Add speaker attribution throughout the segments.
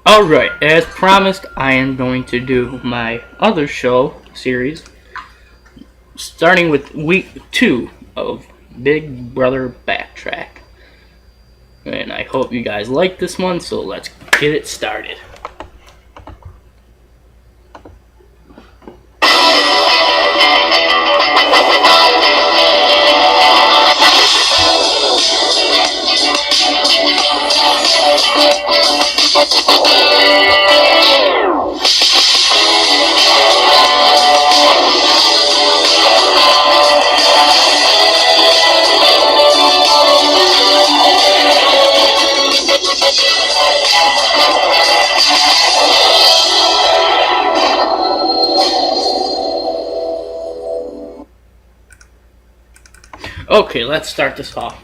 Speaker 1: Alright, as promised, I am going to do my other show series, starting with week 2 of Big Brother Backtrack. And I hope you guys like this one, so let's get it started. Okay, let's start this off.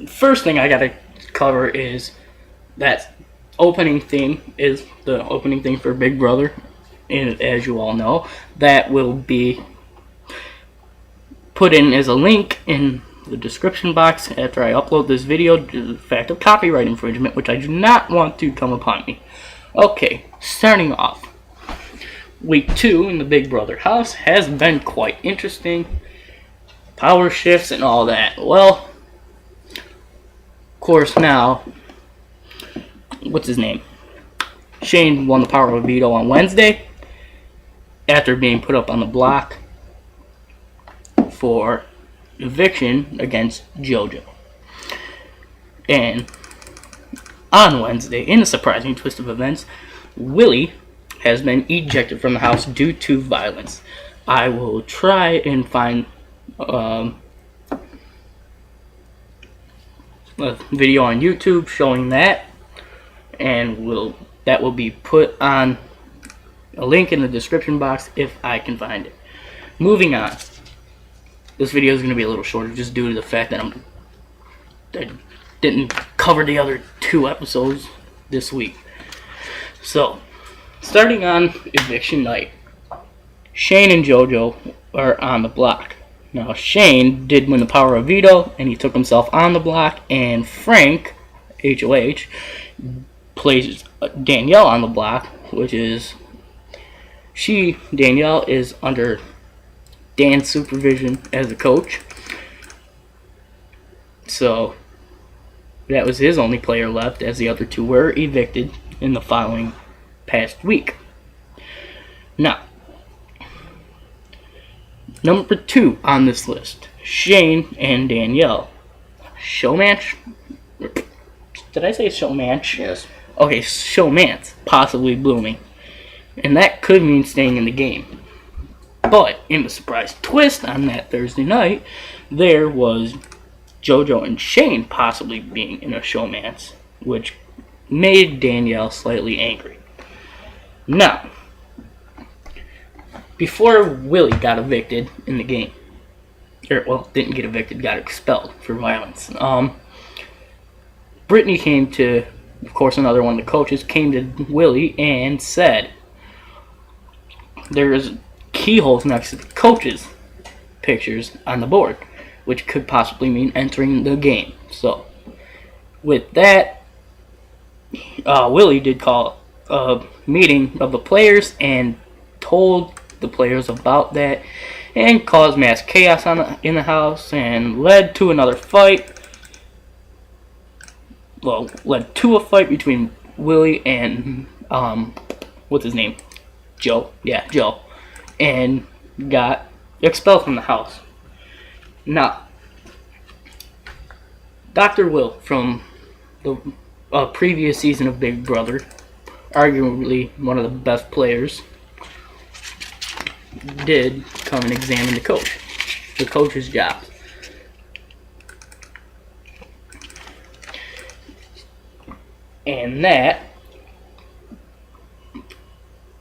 Speaker 1: First thing I gotta cover is that opening theme is the opening theme for Big Brother, and as you all know, that will be put in as a link in the description box after I upload this video due to the fact of copyright infringement, which I do not want to come upon me. Okay, starting off. Week 2 in the Big Brother house has been quite interesting. Power shifts and all that. Well, of course now, what's his name? Shane won the power of veto on Wednesday after being put up on the block for eviction against JoJo. And on Wednesday, in a surprising twist of events, Willie has been ejected from the house due to violence. I will try and find a video on YouTube showing that, and that will be put on a link in the description box if I can find it. Moving on. This video is going to be a little shorter just due to the fact that I didn't cover the other 2 episodes this week. So, starting on eviction night, Shane and JoJo are on the block. Now, Shane did win the power of veto, and he took himself on the block, and Frank, HOH, plays Danielle on the block, which is, Danielle is under Dan's supervision as a coach. So, that was his only player left, as the other 2 were evicted in the following past week. Now, number 2 on this list, Shane and Danielle. Showmatch? Did I say showmatch?
Speaker 2: Yes.
Speaker 1: Okay, showmance, possibly blooming. And that could mean staying in the game. But, in the surprise twist on that Thursday night, there was JoJo and Shane possibly being in a showmance, which made Danielle slightly angry. Now, before Willie got evicted in the game, didn't get evicted, got expelled for violence, Brittany came to, of course, another one of the coaches, came to Willie and said, there's keyholes next to the coaches' pictures on the board, which could possibly mean entering the game. So, with that, Willie did call a meeting of the players and told the players about that, and caused mass chaos in the house, and led to another fight. Well, led to a fight between Willie and what's his name? Joe. Yeah, Joe. And got expelled from the house. Now, Dr. Will from the previous season of Big Brother, arguably one of the best players, did come and examine the coach's job. And that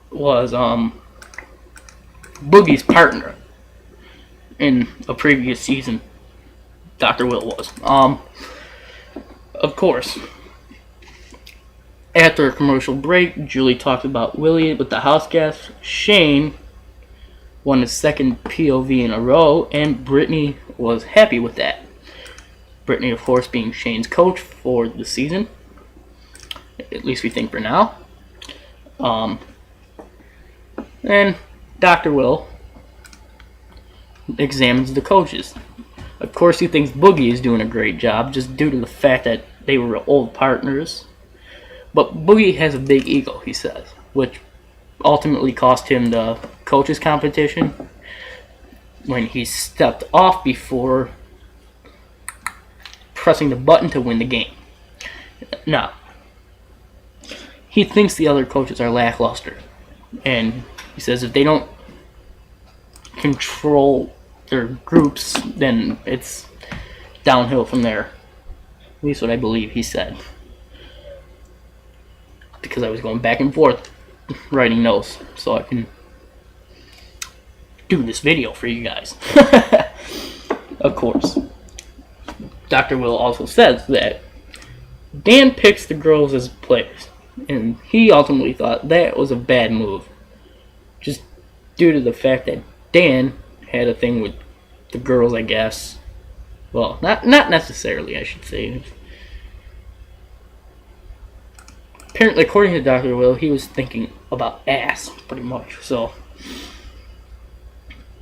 Speaker 1: was Boogie's partner in a previous season. Dr. Will was. Of course, after a commercial break, Julie talked about Willie with the house guests. Shane won his second POV in a row, and Brittany was happy with that. Brittany, of course, being Shane's coach for the season. At least we think for now. And Dr. Will examines the coaches. Of course, he thinks Boogie is doing a great job just due to the fact that they were old partners. But Boogie has a big ego, he says, which ultimately cost him the coaches competition when he stepped off before pressing the button to win the game. Now, he thinks the other coaches are lackluster, and he says if they don't control their groups, then it's downhill from there. At least what I believe he said. Because I was going back and forth writing notes so I can do this video for you guys. Of course. Dr. Will also says that Dan picks the girls as players, and he ultimately thought that was a bad move. Just due to the fact that Dan had a thing with the girls, I guess. Well, not necessarily, I should say. Apparently, according to Dr. Will, he was thinking about ass, pretty much. So,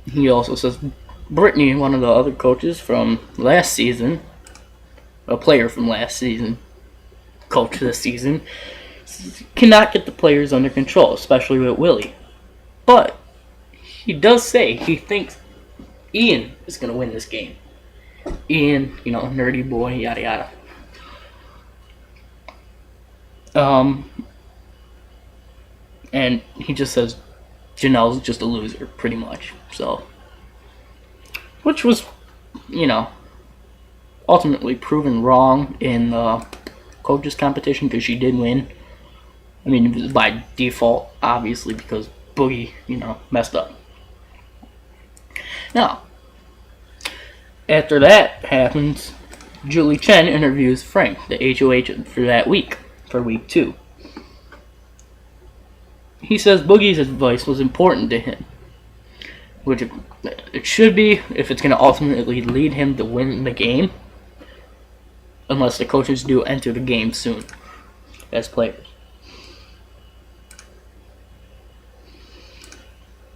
Speaker 1: he also says Brittany, one of the other coaches from last season, a player from last season, coach this season, cannot get the players under control, especially with Willie. But he does say he thinks Ian is going to win this game. Ian, nerdy boy, yada yada. And he just says Janelle's just a loser, pretty much. So, which was, ultimately proven wrong in the coaches competition because she did win. I mean, it was by default, obviously, because Boogie, messed up. Now, after that happens, Julie Chen interviews Frank, the HOH, for that week, for week 2. He says Boogie's advice was important to him, which it should be if it's going to ultimately lead him to win the game, unless the coaches do enter the game soon as players.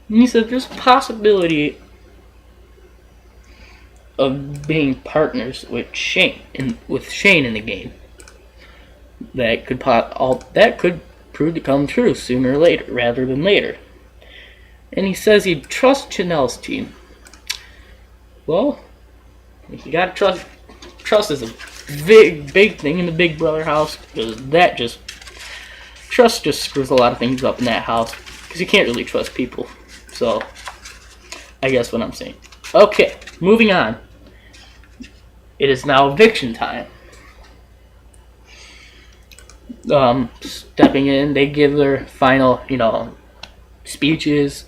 Speaker 1: And he said there's a possibility of being partners with Shane in the game. That could prove to come true sooner or later, rather than later. And he says he trusts Janelle's team. Well, you gotta trust. Trust is a big thing in the Big Brother house, because trust just screws a lot of things up in that house, because you can't really trust people. So, I guess what I'm saying. Okay, moving on. It is now eviction time. Stepping in, they give their final, speeches,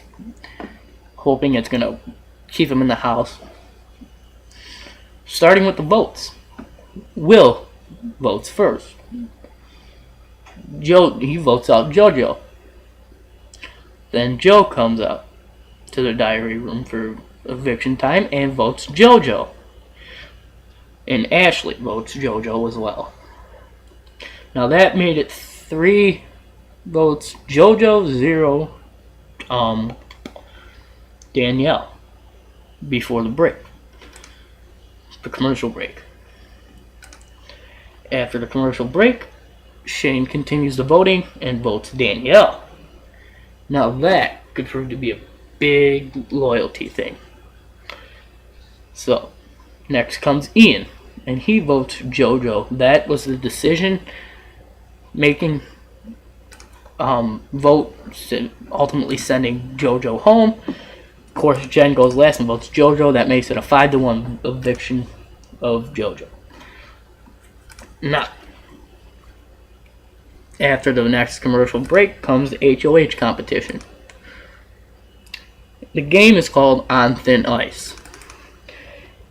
Speaker 1: hoping it's gonna keep them in the house. Starting with the votes. Will votes first. He votes out JoJo. Then Joe comes out to the diary room for eviction time and votes JoJo. And Ashley votes JoJo as well. Now that made it 3 votes JoJo, 0 Danielle before the break. The commercial break. After the commercial break, Shane continues the voting and votes Danielle. Now that could prove to be a big loyalty thing. So, next comes Ian, and he votes JoJo. That was the decision-making vote, ultimately sending JoJo home. Of course, Jen goes last and votes JoJo. That makes it a 5-1 eviction of JoJo. Now, after the next commercial break comes the HOH competition. The game is called On Thin Ice.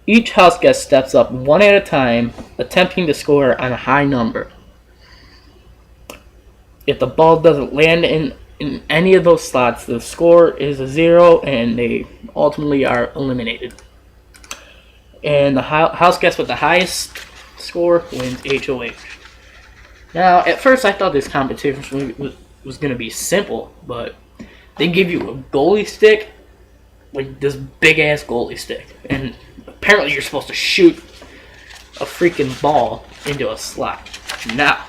Speaker 1: Each house guest steps up one at a time, attempting to score on a high number. If the ball doesn't land in any of those slots, the score is a 0 and they ultimately are eliminated. And the house guest with the highest score wins HOH. Now, at first I thought this competition was going to be simple, but they give you a goalie stick, like this big-ass goalie stick, and apparently you're supposed to shoot a freaking ball into a slot. Now,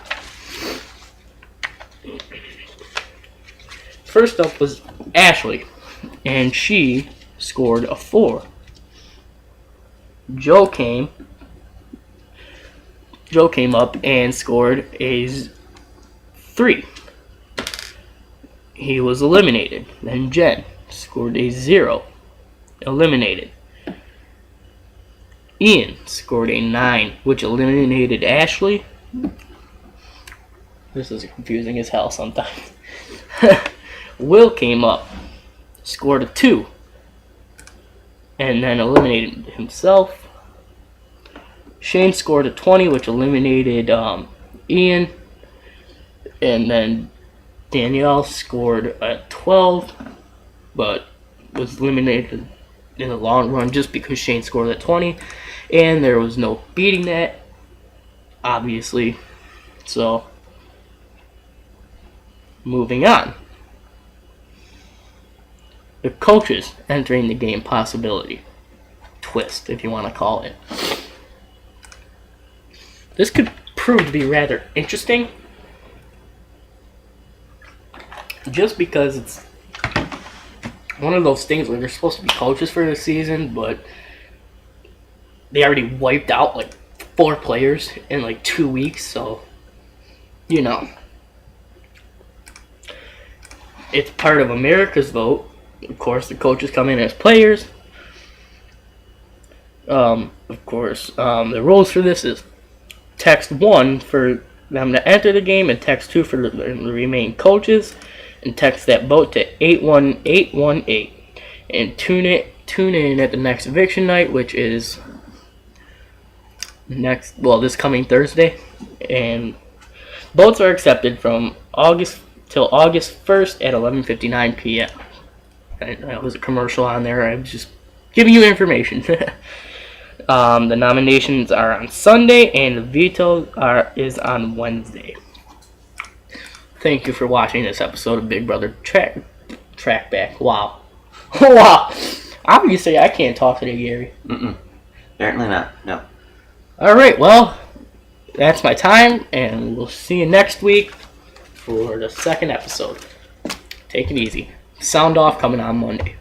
Speaker 1: first up was Ashley, and she scored a 4. Joe came up and scored a 3. He was eliminated. Then Jen scored a 0. Eliminated. Ian scored a 9, which eliminated Ashley. This is confusing as hell sometimes. Will came up, scored a 2, and then eliminated himself. Shane scored a 20, which eliminated Ian. And then Danielle scored a 12, but was eliminated in the long run just because Shane scored a 20. And there was no beating that, obviously. So, moving on. The coaches entering the game possibility. Twist, if you want to call it. This could prove to be rather interesting, just because it's one of those things where they're supposed to be coaches for the season, but they already wiped out like 4 players in like 2 weeks, so, you know. It's part of America's vote. Of course, the coaches come in as players. Of course, the rules for this is text 1 for them to enter the game, and text 2 for the remaining coaches, and text that vote to 81818. And tune in at the next eviction night, which is this coming Thursday. And votes are accepted from August till August 1st at 11:59 p.m. That was a commercial on there. I was just giving you information. The nominations are on Sunday, and the veto is on Wednesday. Thank you for watching this episode of Big Brother Track Back. Wow. Wow. Obviously, I can't talk today, Gary.
Speaker 2: Apparently not. No.
Speaker 1: Alright, well, that's my time, and we'll see you next week for the second episode. Take it easy. Sound off coming on Monday.